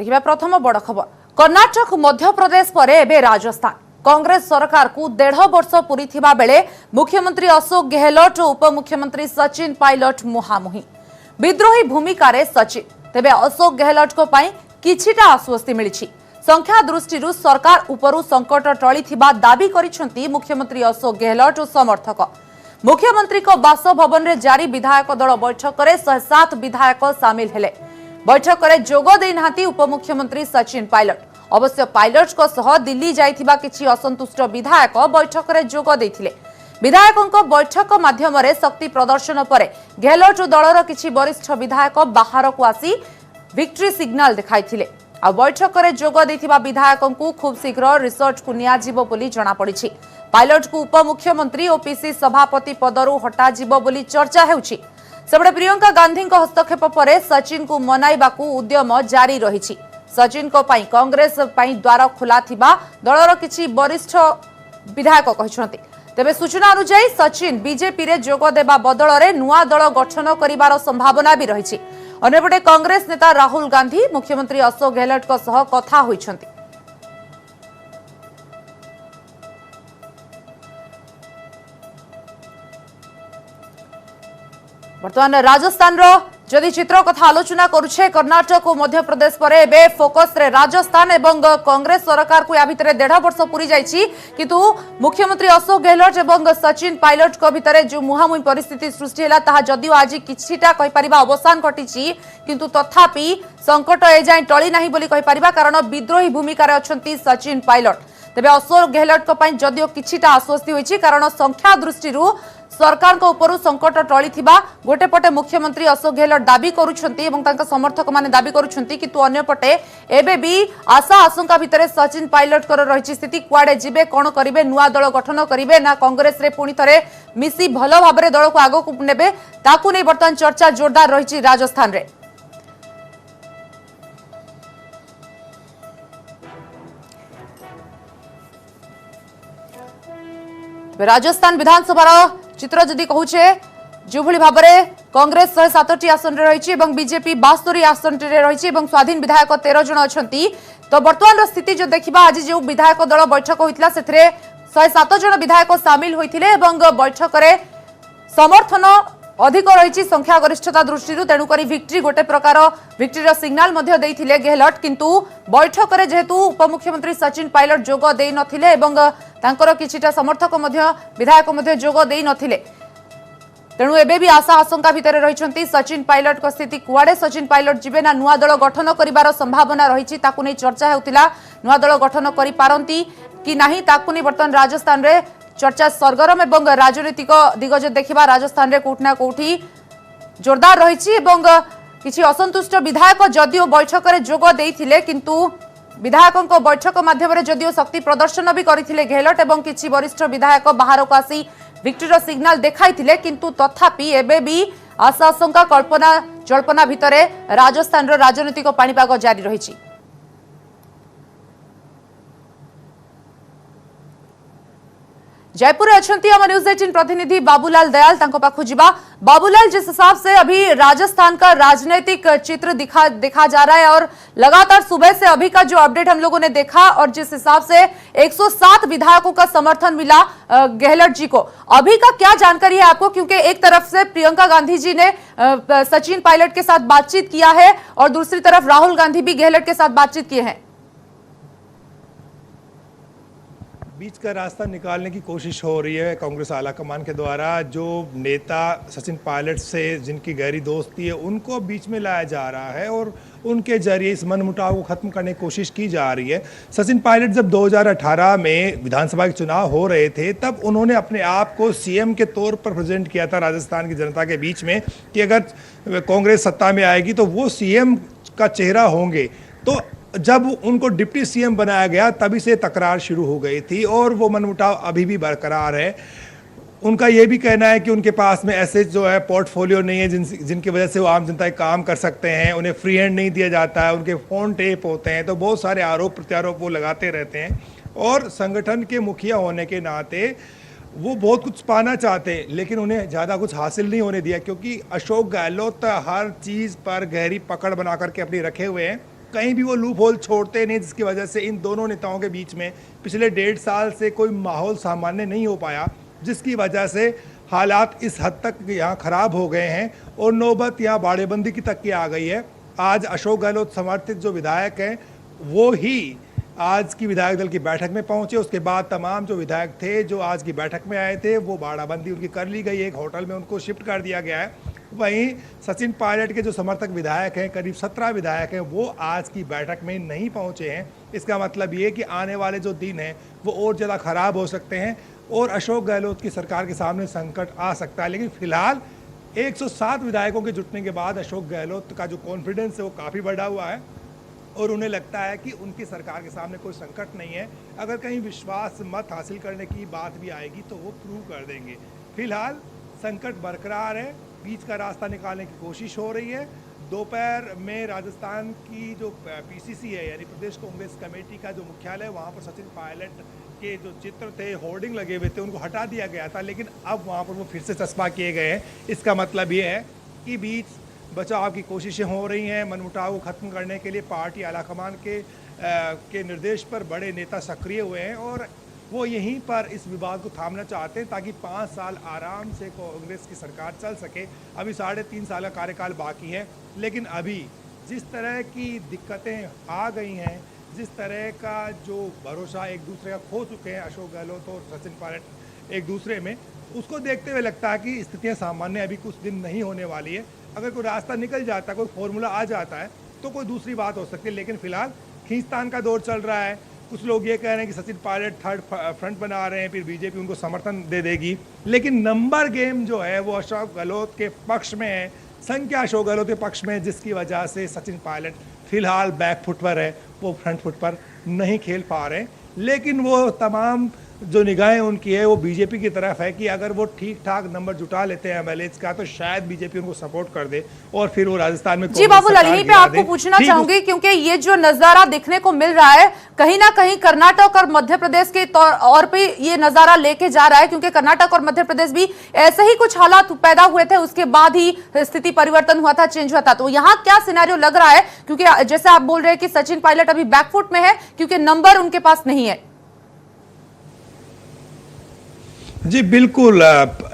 देखिए प्रथम बड़ खबर कर्नाटक मध्य प्रदेश पर एबे राजस्थान कांग्रेस सरकार को 1.5 वर्ष पूरी थिबा बेले मुख्यमंत्री अशोक गहलोत और उपमुख्यमंत्री सचिन पायलट मुहामुही विद्रोही भूमिका रे सचिन तेबे अशोक गहलोत को पाई किछिटा आश्वस्ति मिलिछि। संख्या दृष्टि सरकार उपरु संकट टळी थिबा दाबी करिसेंती मुख्यमंत्री अशोक गहलोत और समर्थक। मुख्यमंत्री को बासभवन रे जारी विधायक दल बैठक रे 107 विधायक शामिल हेले। बैठक रे जोग देई नाहांती उपमुख्यमंत्री सचिन पायलट। अवश्य पायलट को सह दिल्ली जाइथिबा किछि असंतुष्ट विधायक बैठक रे जोग देइथिले। विधायकों बैठक माध्यम रे शक्ति प्रदर्शन पर गहलोत दलर किछि वरिष्ठ विधायक बाहर को आसी विक्ट्री सिग्नल देखाइथिले। आ बैठक रे जोग देइथिबा विधायकों को खूब शीघ्र रिसर्च को नियाजिबो बोली जणा पड़िछि। पायलट को उपमुख्यमंत्री और पीसी सभापति पदरु हटाजिबो बोली चर्चा हेउछि। सेबडे प्रियंका गांधी हस्तक्षेप पर सचिन को मनाइबाकू उद्यम जारी रहिछि। सचिन को पाई कांग्रेस पाई द्वार खुला थिबा दलर किछि वरिष्ठ विधायक कहिसंती। तेबे सूचना अनुसार सचिन बीजेपी रे जोग देबा बदल रे नुआ दल गठन करिवार संभावना भी रहिछि। अन्यपटे कांग्रेस नेता राहुल गांधी मुख्यमंत्री अशोक गहलोत को सह कथा होइछंती। वर्तमान राजस्थान रो जदि चित्र कथा आलोचना करुछे कर्नाटक और मध्य प्रदेश पर एबे फोकस रे राजस्थान एवं कांग्रेस सरकार को या भितर 1.5 वर्ष पूरी जाइछि किंतु मुख्यमंत्री अशोक गहलोत एवं सचिन पायलट को भितर जो मुहामुही परिस्थिति सृष्टि हैला ताहा जदिও आज किछिटा कहि परिबा अवसान घटिछि किंतु तथापि संकट ए जाय टळी नाही बोली कहि परिबा कारण विद्रोही भूमिका रे अछंती सचिन पायलट। तेबे अशोक गहलोत को पई जदिও किछिटा आश्वस्ति होइछि कारण संख्या दृष्टि सरकार को ऊपर संकट टळी थिबा गोटे पटे मुख्यमंत्री अशोक गहलोत दाबी करूछंती एवं तांका समर्थक माने दाबी करूछंती किंतु अन्य पटे एबे भी आशा आशंका भितरे सचिन पायलट कर रहिछि स्थिति कुआडे जिबे कोन करिवे नुआ दल गठन करिवे ना कांग्रेस रे पुणी थरे मिसी भलो भाबरे दल को आगो को नेबे ताकू नै वर्तमान चर्चा जोरदार रहिछि राजस्थान रे। राजस्थान विधानसभा चित्र जदि कहूचे जो भली भाबरे कांग्रेस 107 आसन रे रहिछि एवं बीजेपी 72 आसन रे रहिछि एवं स्वाधीन विधायक 13 जन अछंती। तो वर्तमान स्थिति जो देखिबा आज जो विधायक दल बैठक होइतला सेथरे 107 जन विधायक शामिल होइथिले एवं बैठक रे समर्थन अधिक रहिछि संख्या गरिष्ठता दृष्टि तेणु करी विक्ट्री गोटे प्रकार विक्ट्री सिग्नल मध्य देइथिले गहलोत किंतु बैठक रे जेहेतु उपमुख्यमंत्री सचिन पायलट जोग देइ नथिले एवं तांकर किछिटा समर्थक मध्य विधायक मध्य जोग देइ नथिले तेणु एबे भी आशा आशंका भितर रहिछंती सचिन पायलट को स्थिति कुआडे सचिन पायलट जिबे ना नुआ दल गठन करिवार संभावना रहिछि ताकू नै चर्चा हेउतिला। नुआ दल गठन करि पारंती कि नाही ताकू नै वर्तमान राजस्थान रे चर्चा सरगरम एवं राजनीतिक दिग्गज देखिबा राजस्थान रे कोठना कोठी जोरदार रहिछि एवं किछि असंतुष्ट विधायक जदिও बैठक रे जोग देइथिले किंतु विधायकों को बैठक माध्यम रे जदिও शक्ति प्रदर्शन भी करिथिले गहलोत एवं किछि वरिष्ठ विधायक बाहर को आसी विक्ट्रीर सिग्नल देखाइथिले किंतु तथापि एबे भी आशा आशंका कल्पना जल्पना भितरे राजस्थान रो राजनीतिक पाणीपाग जारी रहिछि। जयपुर अच्छी आम न्यूज 18 प्रतिनिधि बाबूलाल दयाल तांको पाखु जिबा। बाबूलाल, जिस हिसाब से अभी राजस्थान का राजनीतिक चित्र देखा जा रहा है और लगातार सुबह से अभी का जो अपडेट हम लोगों ने देखा और जिस हिसाब से 107 विधायकों का समर्थन मिला गहलोत जी को, अभी का क्या जानकारी है आपको? क्योंकि एक तरफ से प्रियंका गांधी जी ने सचिन पायलट के साथ बातचीत किया है और दूसरी तरफ राहुल गांधी भी गहलोत के साथ बातचीत किए हैं। बीच का रास्ता निकालने की कोशिश हो रही है कांग्रेस आला कमान के द्वारा। जो नेता सचिन पायलट से जिनकी गहरी दोस्ती है उनको बीच में लाया जा रहा है और उनके जरिए इस मनमुटाव को खत्म करने की कोशिश की जा रही है। सचिन पायलट जब 2018 में विधानसभा के चुनाव हो रहे थे तब उन्होंने अपने आप को सीएम के तौर पर प्रेजेंट किया था राजस्थान की जनता के बीच में कि अगर कांग्रेस सत्ता में आएगी तो वो सीएम का चेहरा होंगे। तो जब उनको डिप्टी सीएम बनाया गया तभी से तकरार शुरू हो गई थी और वो मनमुटाव अभी भी बरकरार है। उनका ये भी कहना है कि उनके पास में ऐसे जो है पोर्टफोलियो नहीं है जिनकी वजह से वो आम जनता के काम कर सकते हैं, उन्हें फ्री हैंड नहीं दिया जाता है, उनके फ़ोन टेप होते हैं। तो बहुत सारे आरोप प्रत्यारोप वो लगाते रहते हैं और संगठन के मुखिया होने के नाते वो बहुत कुछ पाना चाहते हैं लेकिन उन्हें ज़्यादा कुछ हासिल नहीं होने दिया, क्योंकि अशोक गहलोत हर चीज़ पर गहरी पकड़ बना करके अपनी रखे हुए हैं। कहीं भी वो लूप होल छोड़ते नहीं, जिसकी वजह से इन दोनों नेताओं के बीच में पिछले 1.5 साल से कोई माहौल सामान्य नहीं हो पाया, जिसकी वजह से हालात इस हद तक यहाँ खराब हो गए हैं और नौबत यहाँ बाड़ेबंदी की तक की आ गई है। आज अशोक गहलोत समर्थित जो विधायक हैं वो ही आज की विधायक दल की बैठक में पहुंचे। उसके बाद तमाम जो विधायक थे जो आज की बैठक में आए थे वो बाड़ाबंदी उनकी कर ली गई, एक होटल में उनको शिफ्ट कर दिया गया है। वहीं सचिन पायलट के जो समर्थक विधायक हैं, करीब 17 विधायक हैं, वो आज की बैठक में नहीं पहुंचे हैं। इसका मतलब ये कि आने वाले जो दिन हैं वो और ज़्यादा ख़राब हो सकते हैं और अशोक गहलोत की सरकार के सामने संकट आ सकता है। लेकिन फिलहाल 107 विधायकों के जुटने के बाद अशोक गहलोत का जो कॉन्फिडेंस है वो काफ़ी बढ़ा हुआ है और उन्हें लगता है कि उनकी सरकार के सामने कोई संकट नहीं है। अगर कहीं विश्वास मत हासिल करने की बात भी आएगी तो वो प्रूव कर देंगे। फिलहाल संकट बरकरार है, बीच का रास्ता निकालने की कोशिश हो रही है। दोपहर में राजस्थान की जो पीसीसी है यानी प्रदेश कांग्रेस कमेटी का जो मुख्यालय, वहाँ पर सचिन पायलट के जो चित्र थे, होर्डिंग लगे हुए थे, उनको हटा दिया गया था, लेकिन अब वहाँ पर वो फिर से चस्पा किए गए हैं। इसका मतलब ये है कि बीच बचाव की कोशिशें हो रही हैं। मनमुटाव को खत्म करने के लिए पार्टी आलाकमान के निर्देश पर बड़े नेता सक्रिय हुए हैं और वो यहीं पर इस विवाद को थामना चाहते हैं ताकि 5 साल आराम से कांग्रेस की सरकार चल सके। अभी 3.5 साल का कार्यकाल बाकी है, लेकिन अभी जिस तरह की दिक्कतें आ गई हैं, जिस तरह का जो भरोसा एक दूसरे का खो चुके हैं अशोक गहलोत और सचिन पायलट एक दूसरे में, उसको देखते हुए लगता है कि स्थितियाँ सामान्य अभी कुछ दिन नहीं होने वाली है। अगर कोई रास्ता निकल जाता है, कोई फॉर्मूला आ जाता है तो कोई दूसरी बात हो सकती है, लेकिन फिलहाल खींचतान का दौर चल रहा है। कुछ लोग ये कह रहे हैं कि सचिन पायलट थर्ड फ्रंट बना रहे हैं, फिर बीजेपी उनको समर्थन दे देगी, लेकिन नंबर गेम जो है वो अशोक गहलोत के पक्ष में है, संख्या अशोक गहलोत के पक्ष में है, जिसकी वजह से सचिन पायलट फिलहाल बैक फुट पर है, वो फ्रंट फुट पर नहीं खेल पा रहे हैं। लेकिन वो तमाम जो निगाहें उनकी है वो बीजेपी की तरफ है कि अगर वो ठीक ठाक नंबर जुटा लेते हैं एमएलएज का तो शायद बीजेपी उनको सपोर्ट कर दे और फिर वो राजस्थान में। जी बाबूलाल, यहीं पे आपको पूछना चाहूंगी क्योंकि ये जो नजारा देखने को मिल रहा है कहीं ना कहीं कर्नाटक और मध्य प्रदेश के तौर पे ये नजारा लेके जा रहा है, क्योंकि कर्नाटक और मध्य प्रदेश भी ऐसे ही कुछ हालात पैदा हुए थे, उसके बाद ही स्थिति परिवर्तन हुआ था, चेंज हुआ था। तो यहाँ क्या सिनेरियो लग रहा है, क्योंकि जैसे आप बोल रहे हैं कि सचिन पायलट अभी बैकफुट में है क्योंकि नंबर उनके पास नहीं है। जी बिल्कुल,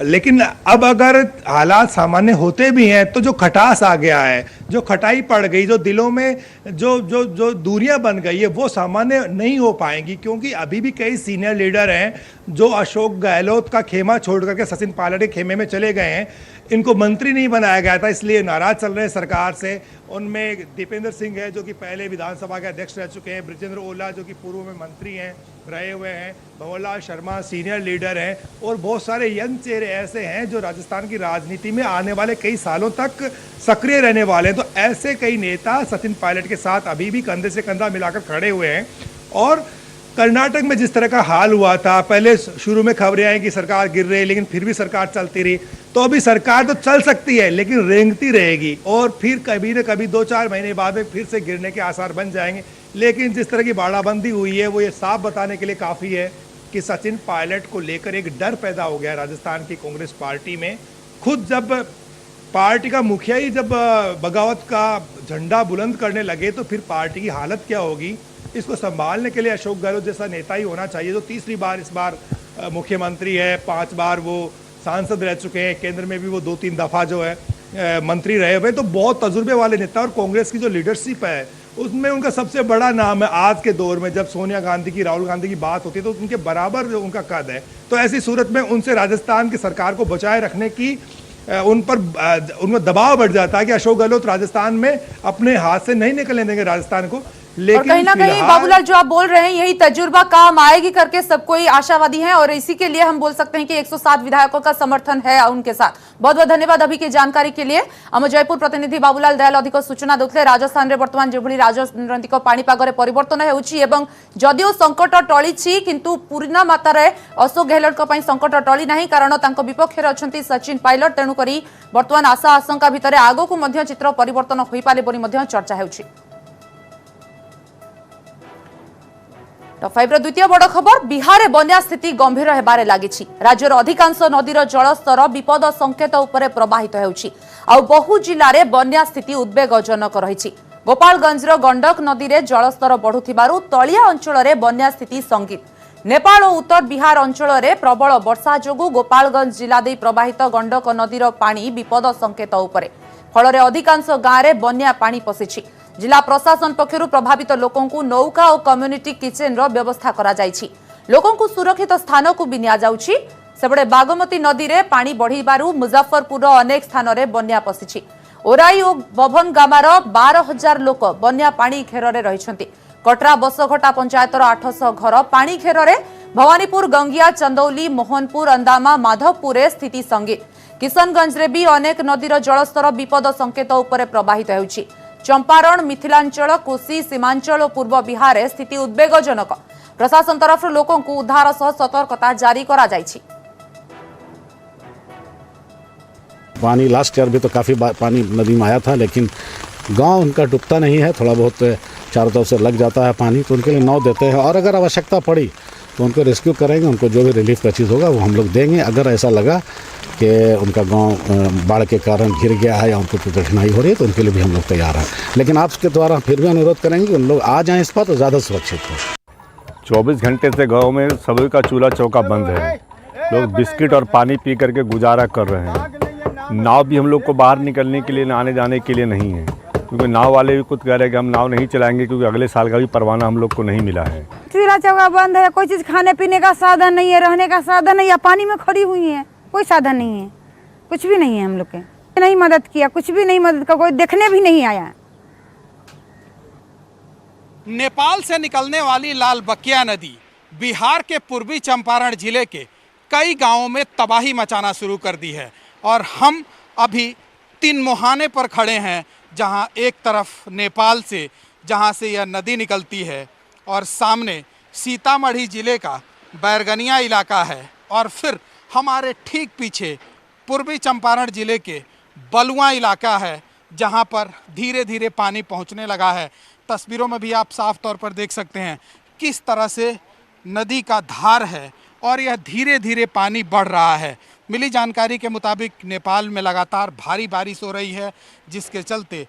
लेकिन अब अगर हालात सामान्य होते भी हैं तो जो खटास आ गया है, जो खटाई पड़ गई, जो दिलों में जो दूरियां बन गई है वो सामान्य नहीं हो पाएंगी, क्योंकि अभी भी कई सीनियर लीडर हैं जो अशोक गहलोत का खेमा छोड़ करके सचिन पायलट के खेमे में चले गए हैं। इनको मंत्री नहीं बनाया गया था, इसलिए नाराज चल रहे हैं सरकार से। उनमें दीपेंद्र सिंह है जो कि पहले विधानसभा के अध्यक्ष रह चुके हैं, ब्रिजेंद्र ओला जो कि पूर्व में मंत्री हैं रहे हुए हैं, भंवरलाल शर्मा सीनियर लीडर हैं और बहुत सारे यंग चेहरे ऐसे हैं जो राजस्थान की राजनीति में आने वाले कई सालों तक सक्रिय रहने वाले हैं। तो ऐसे कई नेता सचिन पायलट के साथ अभी भी कंधे से कंधा मिलाकर खड़े हुए हैं। और कर्नाटक में जिस तरह का हाल हुआ था, पहले शुरू में खबरें आई कि सरकार गिर रही, लेकिन फिर भी सरकार चलती रही, तो अभी सरकार तो चल सकती है लेकिन रेंगती रहेगी और फिर कभी न कभी 2-4 महीने बाद में फिर से गिरने के आसार बन जाएंगे। लेकिन जिस तरह की बाड़ाबंदी हुई है वो ये साफ बताने के लिए काफ़ी है कि सचिन पायलट को लेकर एक डर पैदा हो गया राजस्थान की कांग्रेस पार्टी में। खुद जब पार्टी का मुखिया ही जब बगावत का झंडा बुलंद करने लगे तो फिर पार्टी की हालत क्या होगी। इसको संभालने के लिए अशोक गहलोत जैसा नेता ही होना चाहिए, जो तीसरी बार इस बार मुख्यमंत्री है, 5 बार वो सांसद रह चुके हैं, केंद्र में भी वो 2-3 दफ़ा जो है मंत्री रहे हुए, तो बहुत तजुर्बे वाले नेता। और कांग्रेस की जो लीडरशिप है उसमें उनका सबसे बड़ा नाम है आज के दौर में। जब सोनिया गांधी की, राहुल गांधी की बात होती है तो उनके बराबर जो उनका कद है, तो ऐसी सूरत में उनसे राजस्थान की सरकार को बचाए रखने की उनको दबाव बढ़ जाता है कि अशोक गहलोत राजस्थान में अपने हाथ से नहीं निकलने देंगे राजस्थान को। और कहीं ना कहीं बाबूलाल जो आप बोल रहे हैं यही तजुर्बा काम आएगी करके सब कोई आशावादी हैं और इसी के लिए हम बोल सकते हैं कि 107 विधायकों का समर्थन है उनके साथ। बहुत बहुत धन्यवाद अभी की जानकारी के लिए। आम जयपुर प्रतिनिधि बाबूलाल दयाल अधिक सूचना देते राजस्थान में बर्तमान जो राजनैतिक पाणीपाग परिवर्तन होउछि एवं जदिओ संकट टळिछि किंतु पूर्ण मात्रा अशोक गहलोत संकट टळि नाही, कारण तांको विपक्ष में अछंती सचिन पायलट। तेणुकरी बर्तमान आशा आशंका भितर आगो को चित्र परिवर्तन होई पारे बोली चर्चा होउछि। टॉप 5 द्वितीय बड़ खबर, बिहार में बन्या स्थिति गंभीर होबारे लागिछि। राज्यर अधिकांश नदीर जलस्तर विपद संकेत उपरे प्रवाहित होउछि। बहु जिले में बन्या स्थिति उद्वेगजनक रही। गोपालगंजर गंडक नदी रे जलस्तर बढ़ुथिबारु तलिया अंचल रे बन्या स्थिति संगीत। नेपाल और उत्तर बिहार अंचल रे प्रबल वर्षा जोगु गोपालगंज जिला दे प्रवाहित गंडक नदीर पानी विपद संकेत उपरे फल अधिकांश गाँव में बन्या पानी पशिछि। जिला प्रशासन पक्षरु प्रभावित लोकंकु नौका और कम्युनिटी किचेन रो व्यवस्था करा जायछि। लोकंकु सुरक्षित स्थान को भी निया जाउछि। सेबडे बागमती नदी रे पानी बढ़िबारु मुजफ्फरपुर अनेक स्थान रे बन्या पशिछि। ओराई और बभन गामार 12,000 लोक बन्या पानी घेर रे रहिछन्ति। कटरा बसघटा पंचायतर 800 घर पानी घेर रे। भवानीपुर गंगिया चंदौली मोहनपुर अंदामा माधवपुर स्थिति संगीत। किशनगंज रे भी अनेक नदीर जलस्तर विपद संकेत उपरे प्रवाहित हेउछि। चंपारण मिथिलांचल कोशी सीमांचल और पूर्व बिहार स्थिति उद्वेगजनक। प्रशासन तरफ लोकों को उद्धार सह सतर्कता जारी करा जायछि। पानी लास्ट ईयर भी तो काफ़ी पानी नदी में आया था, लेकिन गांव उनका डूबता नहीं है, थोड़ा बहुत चारों तरफ से लग जाता है पानी, तो उनके लिए नाव देते हैं और अगर आवश्यकता पड़ी तो उनको रेस्क्यू करेंगे, उनको जो भी रिलीफ का चीज़ होगा वो हम लोग देंगे। अगर ऐसा लगा कि उनका गांव बाढ़ के कारण घिर गया है या उनको कोई कठिनाई हो रही है तो उनके लिए भी हम लोग तैयार हैं। लेकिन आपके द्वारा फिर भी अनुरोध करेंगे कि उन लोग आ जाएँ इस पर तो ज़्यादा सुरक्षित हो। 24 घंटे से गांव में सभी का चूल्हा चौका बंद है। लोग बिस्किट और पानी पी करके गुजारा कर रहे हैं। नाव भी हम लोग को बाहर निकलने के लिए आने जाने के लिए नहीं है, क्योंकि नाव वाले भी खुद कह रहे हैं कि हम नाव नहीं चलाएंगे क्योंकि अगले साल का भी परवाना हम लोग को नहीं मिला है। चूल्हा चौका बंद है, कोई चीज़ खाने पीने का साधन नहीं है, रहने का साधन नहीं है, पानी में खड़ी हुई है, कोई साधन नहीं है, कुछ भी नहीं है। हम लोग के नहीं मदद किया, कुछ भी नहीं मदद का, कोई देखने भी नहीं आया। नेपाल से निकलने वाली लाल बकिया नदी बिहार के पूर्वी चंपारण जिले के कई गांवों में तबाही मचाना शुरू कर दी है और हम अभी तीन मुहाने पर खड़े हैं, जहां एक तरफ नेपाल से जहां से यह नदी निकलती है और सामने सीतामढ़ी जिले का बैरगनिया इलाका है और फिर हमारे ठीक पीछे पूर्वी चंपारण जिले के बलुआ इलाका है, जहां पर धीरे धीरे पानी पहुंचने लगा है। तस्वीरों में भी आप साफ तौर पर देख सकते हैं किस तरह से नदी का धार है और यह धीरे धीरे पानी बढ़ रहा है। मिली जानकारी के मुताबिक नेपाल में लगातार भारी बारिश हो रही है, जिसके चलते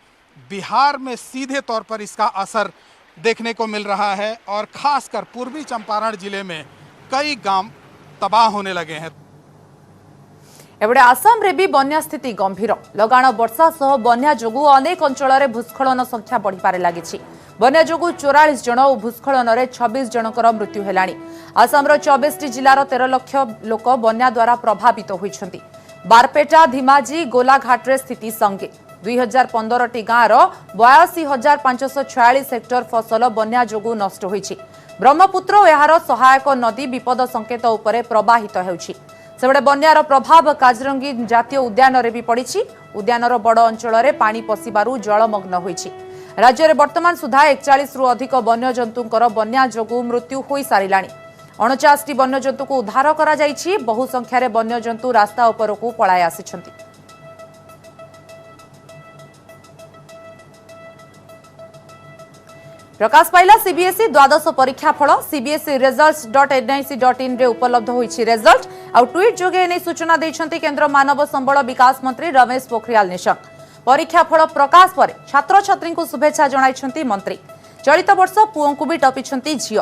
बिहार में सीधे तौर पर इसका असर देखने को मिल रहा है और खासकर पूर्वी चंपारण जिले में कई गांव तबाह होने लगे हैं। एबडे आसाम रे भी बन्या स्थिति गंभीर। लगाण वर्षा सह बन्या जोगु अनेक अंचल रे भूस्खलन संख्या बढ़ी पारे लागिछि। बन्या जोगु 44 जन और भूस्खलन रे 26 जनकर मृत्यु हेलाणी। आसाम रो 24 जिलार 13 लाख लोक बन्या द्वारा प्रभावित होइछन्ति। बारपेटा धीमाजी गोलाघाट रे स्थिति संगे 2015 टी गाँव 82,546 हेक्टर फसल बन्या जोगु नष्ट होइछि। ब्रह्मपुत्र और एहार सहायक नदी विपद संकेत उपरे प्रवाहित हेउछि। सेबडे बन्यार प्रभाव काजिरंगी जातीय उद्यान रे भी पड़िछि। उद्यानर बड़ अंचल रे पानी पशिबारु जलमग्न होइछि। राज्य रे वर्तमान सुधा 41 रु अधिक वन्यजंतुंकर बन्या जोगु मृत्यु होई सारिलाणी। 49 टी वन्यजंतु को उद्धार करा जाइछि। बहु संख्यारे वन्यजंतु रास्ता उपरकू पळाय आसिछन्ति। प्रकाश पाइला सीबीएसई द्वादश परीक्षा फल। सीबीएसई results.nic.in रे उपलब्ध होइछि रिजल्ट। आ ट्वीट जोगे नै सूचना दैछन्ति केंद्र मानव संबल विकास मंत्री रमेश पोखरियाल निशंक। परीक्षा फल प्रकाश पर छात्र छात्री को शुभेच्छा जणाइछन्ति मंत्री। चलित वर्ष पुओं को भी टपिछन्ति झियो।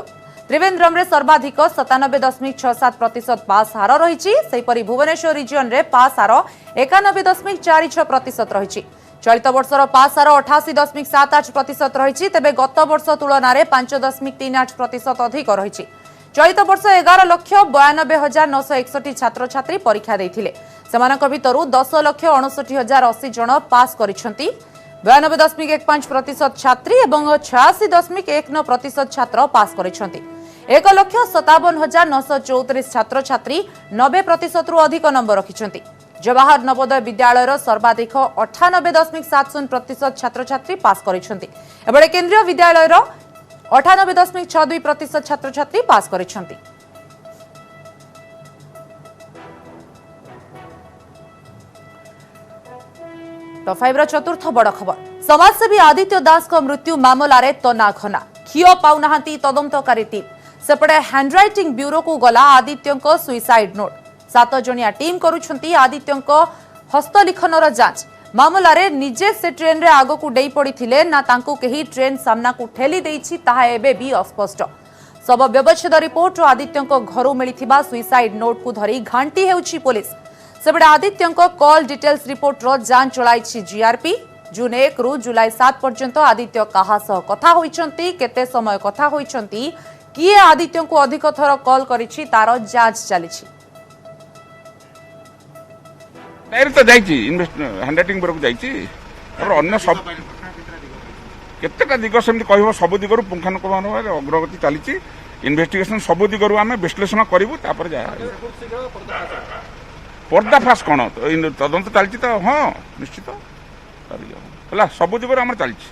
त्रिवेंद्रम रे सर्वाधिक 97.67% पास हार रहिछि। सेहिपरि भुवनेश्वर रिजन रे पास हार 91.46% रहिछि। चलित वर्षर पास हार 88.78% रहिछि। तेबे गत वर्ष तुलना रे 5.38% अधिक रहिछि। चलित वर्ष 11,92,961 छात्र छात्री परीक्षा देइथिले। सेमानक भितरु 10,59,080 जन पास करिसंति। 92.15% छात्री एवं 86.19% छात्र पास करिसंति। 1,57,934 छात्र छात्री 90% रु अधिक नंबर रखिसंति। जवाहर नवोदय विद्यालय सर्वाधिक 98.70% छात्र छात्री पास करिसंति। एबळे केंद्रीय विद्यालय 98.62% छात्र छात्री पास करिसंति। टॉप 5 चतुर्थ बड़ खबर। समाजसेवी आदित्य दास को मृत्यु मामला रे तनाघना खियो पाउनाहांती तदंतकारी टीम। सेपटे हैंडराइटिंग ब्यूरो को गला आदित्य सुइसाइड नोट। 7 जणिया टीम करुछंती आदित्य हस्तलिखनर जांच। मामलारे निजे से ट्रेन रे आगो को डेई पड़िथिले ना तांकु केही ट्रेन सामना को ठेली देइछि ताहा एबे भी अस्पष्ट। सब व्यवच्छेद रिपोर्ट आदित्य घर मिलिथिबा सुइसाइड नोट को धरी घांटी हेउछि पुलिस। सेबडे आदित्य कॉल डिटेल्स रिपोर्ट रो जांच चलाइछि जीआरपी। जून 1 रु जुलाई 7 पर्यंत आदित्य काहा सह कथा होइछंती, केते समय कथा होइछंती, किए आदित्य को अधिक थर कॉल करिछि तार जांच चलिछि। डायरेक्ट तो जाइछि हैंडराइटिंग बरक जाइछि और अन्य सब केतेटा दिग सेमति कहबो सब दिगरु पुंखानुपुंख अग्रगति चलिछि। इन्वेस्टिगेशन सब दिगरु आमे विश्लेषण करिवु तापर जा पर्दाफाश कोन तदंत चलिछि तो हां निश्चित हला सब दिगरु आमे चलिछि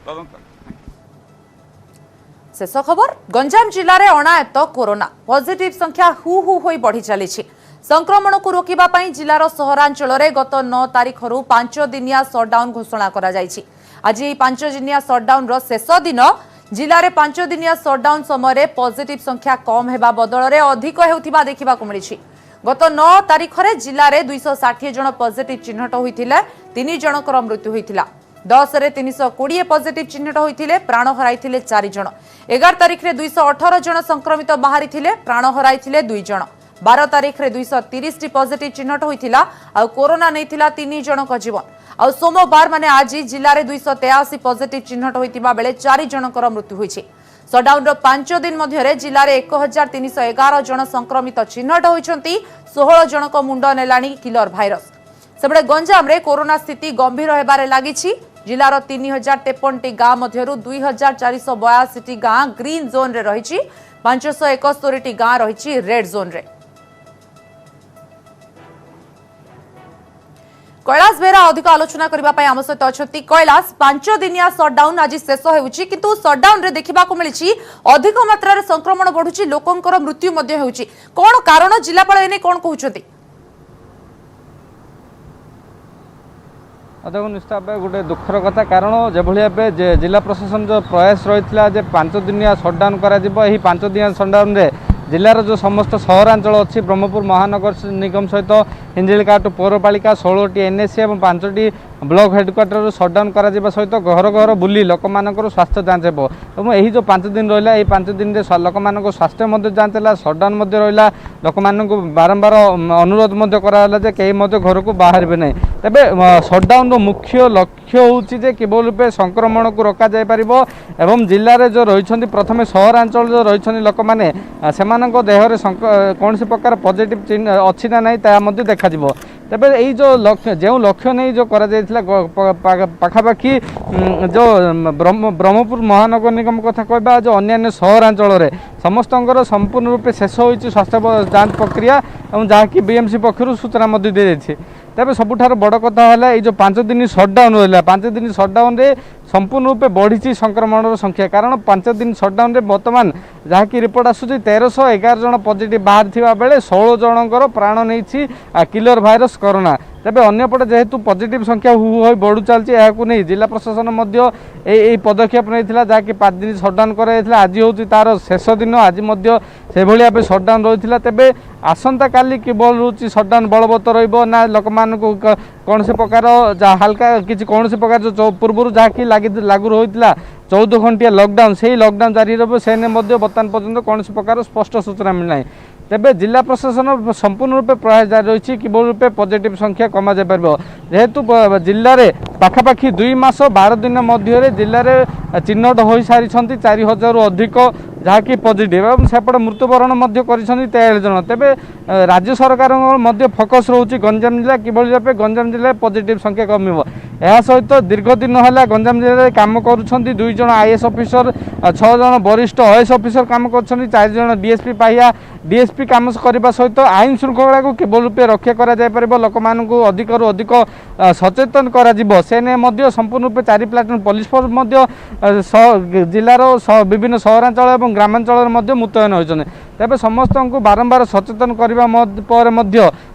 तदंत। शेष खबर गंजाम जिले में अणायत्त कोरोना पॉजिटिव संख्या हु हु होई बढ़ी चली। संक्रमण को रोकिबा पई जिलार सहरांचल में गत 9 तारीख रु 5 दिनिया सटडाउन घोषणा करा जायछि। आज यह 5 दिनिया सटडाउन रो शेष दिन। जिले में 5 दिनिया सटडाउन समय पॉजिटिव संख्या कम हेबा बदल में अधिक हेउथिबा देखिबाकु मिलिछि। गत 9 तारीख रे जिले में 260 जन पॉजिटिव चिन्हट होइथिले, 3 जनकर मृत्यु होइथिला। 10 रे 320 पॉजिटिव चिन्हट होइथिले, प्राण हराइथिले 4 जन। 11 तारीख रे 218 जन संक्रमित बाहरिथिले, प्राण हराइथिले 2 जन। 12 तारीख रे 230 पॉजिटिव चिन्हट होइथिला आ कोरोना नैथिला 3 जनक जीवन। आ सोमवार माने आज जिले में 283 पॉजिटिव चिन्हट होइतिबा बेले 4 जनकर मृत्यु होइछि। सटडाउन रो 5 दिन मध्यरे जिले में 1311 जन संक्रमित चिन्हट होइछंती, 16 जनक मुंड नेलाणी किलर भाइरस। सेबडे गंजाम रे कोरोना स्थिति गंभीर हेबारे लागिछि। जिलार 3053 गाँ मध्यरु 2482 गाँ ग्रीन जोन रे रहिछि, 571 गाँ रहिछि रेड जोन रे। कैलाश बेहरा अधिक आलोचना करबा पई आम सहित अछंती। कैलाश 5 दिनिया सटडाउन आज शेष हेउछि, किंतु सटडाउन रे देखिबा को मिलिछि अधिक मात्रा रे संक्रमण बढ़ुछि, लोकंकर मृत्यु मध्ये हेउछि। कोन कारण जिलापाल एने कोन कहउछंती? देखो निश्चित भाव गोटे दुखर कथा, कारण जो भाई जिला प्रशासन जो प्रयास रही है 5 दिनिया सटडाउन करा 5 दिनिया सटडाउन रे जिलार जो समस्त सहरांचल अच्छी ब्रह्मपुर महानगर निगम सहित हिंजिलिका टू पौरपालिका 16टी एनएससी और 5टी ब्लॉक हेडक्वार्टर सटडाउन करा सहित घर घर बुली लोक स्वास्थ्य जांच हो। यही जो 5 दिन रहा यही 5 दिन में लोक स्वास्थ्य जांच है, सटडाउन रहा लोक बारंबार अनुरोध कराला कहीं घर को बाहर नहीं। तेबे सटडाउन मुख्य लक्ष्य होउछि केवल रूपे संक्रमण को रोका जाय परिबो एवं जिले में जो रही प्रथम सहरांचल जो रही लोक मैंने देहरे कौन प्रकार पॉजिटिव चिन्ह अच्छी ना नहीं देखा। तेबे यही जो लक्ष्य जो लक्ष्य नहीं जो करा पाखापाखि जो ब्रह्मपुर महानगर निगम कथा कहबा जो अन्य सहरांचल में समस्त संपूर्ण रूपे शेष होइछि स्वास्थ्य जांच प्रक्रिया और जहाँकि बीएमसी पक्षर सूचना दी जाइए। तेबे सबुठार बड़ कथा है ये जो 5 दिन सटडाउन रहा 5 दिन सटडाउन रे संपूर्ण रूपे बढ़ी संक्रमण संख्या, कारण 5 दिन सटडाउन रे वर्तमान जहाँकि रिपोर्ट आसूँ 1311 जन पॉजिटिव बाहर थिबा बेले 16 जनकर प्राण नहीं किलर भाइरस कोरोना। तेबे अन्यपटे जेहेतु पॉजिटिव संख्या हु हु बढ़ु चलती नहीं जिला प्रशासन पदक्षेप नहीं जहाँकि 5 दिन सटडाउन कर आज हूँ तार शेष दिन। आज से भाव सटडाउन रही। तेबे आसंता काली केवल रोचे सटडाउन बलवत्त रहा लोक कौन से प्रकार हल्का किसी कौन से प्रकार जो पूर्व जहाँकि लागू रही 14 घंटिया लॉकडाउन से लॉकडाउन जारी रही बर्तमान पर्यंत कौन से प्रकार स्पष्ट सूचना मिलना। तेबे जिला प्रशासन संपूर्ण रूपे प्रयास जारी रही किभली रूपे पॉजिटिव संख्या कमा जा पार जेहेतु जिले में पाखापाखि 2 मास 12 दिन मध्य जिले में चिन्हट हो सारी 4000 अधिक जहाँकि पॉजिटिव और सेपटे मृत्युवरण कर 13 जन। तेबे राज्य सरकार फोकस रोचे गंजाम जिला किभली भाव गंजाम जिले पॉजिटिव संख्या कमिब। यह सहित दीर्घ दिन है गंजाम जिले में कम कर 2 जन आईएएस ऑफिसर 6 जन वरिष्ठ ओएस ऑफिसर कम कर 4 जन डीएसपी पाहिया डीएसपी कम करने सहित आईन श्रृंखला को केवल रूपे रक्षा कर लोक अधिक अधिक सचेतन कर संपूर्ण रूपे 4 प्लाटून पुलिस फोर्स जिलार विभिन्न सहरांचल और ग्रामांचल मुतयन होती। तेबे समस्त को बारंबार सचेतन करने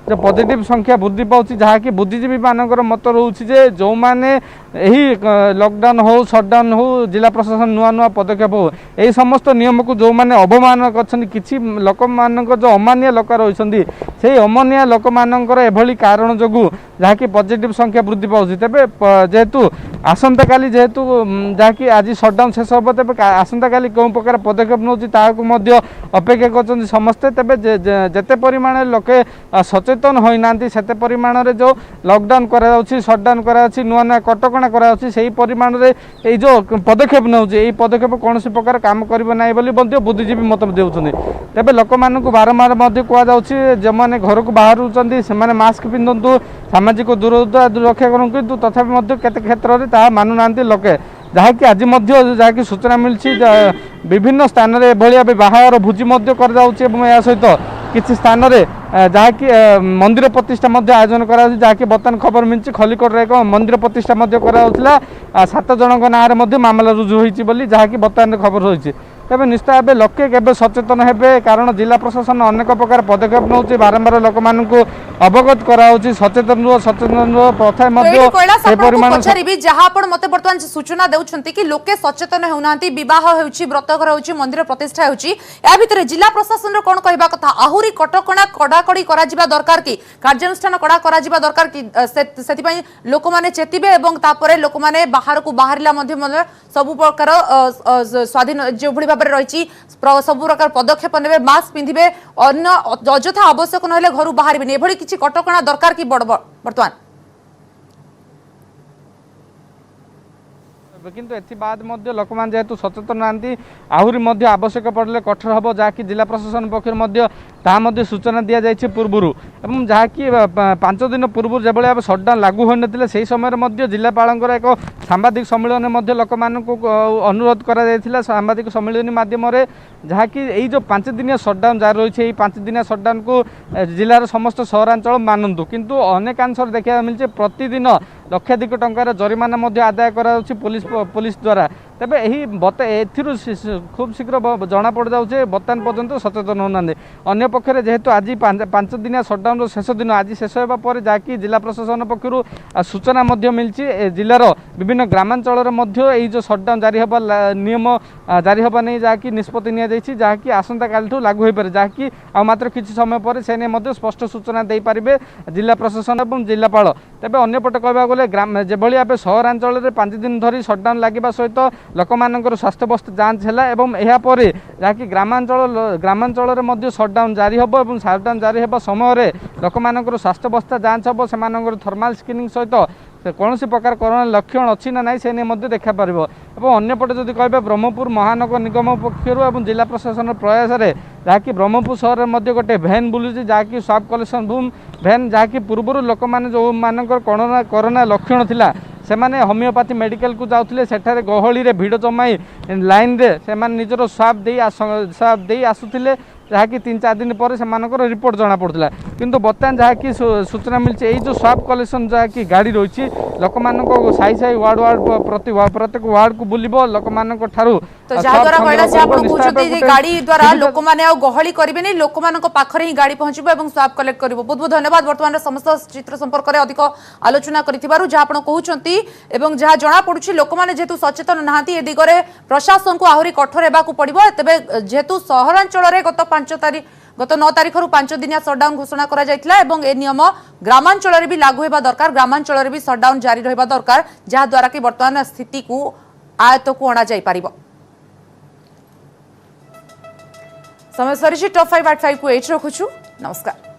जो पॉजिटिव संख्या वृद्धि पाँच जहाँकि बुद्धिजीवी मानकर मत रोचे जो मैंने यही लॉकडाउन हो शटडाउन हो जिला प्रशासन नुआ नुआ पदक्षेप हो यही समस्त नियम को जो मैंने अवमान कर किसी लोक मान जो अमानिया लोक रही से अमानिया लोक मानकर एभली कारण जो जहाँकि पॉजिटिव संख्या वृद्धि पाँच तेरे जेहेतु आसंता काली जेहेतु जहाँकि आज शटडाउन शेष हम तेज आसंता काली कौन प्रकार पदक्षेप नौ अपेक्षा कर समस्ते तेज जेते परिमाण लोके सचेतन होना से परिमाण जो लॉकडाउन करा शटडाउन करा नुआ नुआ कटकणा करा से परिमाण में जो पदक्षेप नौ पदक्षेप कौन प्रकार काम करना बुद्धिजीवी मत देते तेज लोक मान बारंबार कहुच्छी जो मैंने घर को बाहर से मास्क पिंधतु सामाजिक दूरता रक्षा करूँ किंतु तथापि केते क्षेत्र में ताहा मानुना लोके जहाँकि आज जहाँकि सूचना मिली विभिन्न स्थान में एभली भाव बाहार भोजी कर सहित किसी स्थान में जहाँकि मंदिर प्रतिष्ठा आयोजन करा जहाँकि बर्तमान खबर मिली खलिकोट एक मंदिर प्रतिष्ठा कराला 7 जन नाँ मामला रुजु होती जहाँकि बर्तमान खबर रही तेज निश्चित भाव लोके केवे सचेतन हेबे कारण जिला प्रशासन अनेक प्रकार पदक्षेप नौ बारंबार लोक मान अवगत कराऊँ सचेतन रुह प्रथा जहाँ मत बर्तमान सूचना देउछंती कि लोके सचेतन होना बह व्रतघर होची मंदिर प्रतिष्ठा होची या भितर जिला प्रशासन कौन कहबा कथा आहुरी कटकणा कड़ाकड़ी करा जिबा दरकार कि कार्यानुष्ठान कड़ा करा जिबा दरकार कि सेति लोक माने चेतिबे एवं तापरे लोक माने बाहर को बाहरिला मध्य सब प्रकार स्वाधीन जो भली भाव रही सब प्रकार पदक्षेप ने मास्क पिंधे अन्य अजथा आवश्यक ना घर बाहर एभली किसी कटकणा दरकार कि बर्तमान किंतु एथि बाद लोक मान जेहेतु सचेतन नांती आहुरी आवश्यक पड़े कठोर हम जहाँकि जिला प्रशासन पक्ष सूचना दि जाए पूर्व जहाँकि 5 दिन पूर्व जो भाव सटडाउन लागू हो ना से समय जिलापाल एक सांबादिक सम्मेलन लोक मान अनुरोध कर सांबादिक सम्मेलन मध्यम जहाँकि यही जो 5 दिनिया सटडाउन जारी रही 5 दिनिया सटडाउन को जिलार समस्त सहरांचल मानतु किंतु अनेकांश देखा मिली प्रतिदिन लक्षाधिक टंकार जरिमाना आदाय करा पुलिस द्वारा तेबे यही खूब शीघ्र जना पड़ जाऊे बर्तमान पर्यंत सचेतन होना अन्य पक्षरे जेहेतु आज 5 दिनिया सटडाउन शेष दिन आज शेष होगा जहाँकि जिला प्रशासन पक्षर सूचना मिली जिलार विभिन्न ग्रामांचल यही जो सटडाउन जारी होगा नियम जारी होगा नहीं जहाँकि निष्पत्ति नि जहाँकि आसंता काली लागू हो पारे जहाँकि मात्र किसी समय पर से नहीं स्पष्ट सूचना दे पारे जिला प्रशासन और जिलापाल तेबे अन्यपटे कहबा गले जो भाव सहरांचल 5 दिन धरी सटडाउन लगे सहित लोक मानकर स्वास्थ्यवस्था जांच है एवं यापर जहाँकि ग्रामांचल सटडाउन जारी हम और सटडाउन जारी होगा समय लोक मानकर स्वास्थ्यवस्था जांच हम से थर्माल स्क्रीनिंग सहित कौन प्रकार कोरोना लक्षण अच्छी ना ना से नहीं देखा पार और अन्यपटे जब कह ब्रह्मपुर महानगर निगम पक्षर और जिला प्रशासन प्रयास जहाँकि ब्रह्मपुर सहर में गोटे भैन बुलूँ जहाँकि स्वाब कलेक्शन रूम भैन जहाँकि पूर्व लोक मैंने जो मानकर कोरोना लक्षण थिला से माने होमियोपैथी मेडिकल को जाते सेठारे गहली भिड़ जमाई लाइन रे से निजर स्वाब दे आसुले जहाँकि 3-4 दिन पर से रिपोर्ट जना पड़ता किंतु बर्तमान जहाँकि सूचना मिली जो स्वाब कलेक्शन जहाँकि गाड़ी रही लोक मान साई साई वार्ड प्रत्येक वार्ड को बुलब लोक मान तो जहाद्वारा कहला से आपण कहउछथि गाड़ी द्वारा लोक माने आ गहली करिबेनी लोक मानक पाखरे ही गाड़ी पहुंचबो एवं स्वाब कलेक्ट करिवो। बहुत बहुत धन्यवाद वर्तमान समस्त चित्र संपर्क रे अधिक आलोचना करिथिबारु जहा आपण कहउछथि एवं जहा जणा पडुछि लोक माने जेतु सचेतन नाहांती ए दिगरे प्रशासन को आहुरी कठोर हेबा को पड़िबो तबे जेतु सहरांचल रे गत 9 तारिख 5 दिनिया सटडाउन घोषणा करा जायतिला एवं ए नियम ग्रामांचल रे भी लागू हेबा दरकार ग्रामांचल रे भी सटडाउन जारी रहबा दरकार जहा द्वारा कि वर्तमान स्थिति को आयत को अणा जाय पारिबो। समय सरी टॉप 5 8 5 को एच रखुछु। नमस्कार।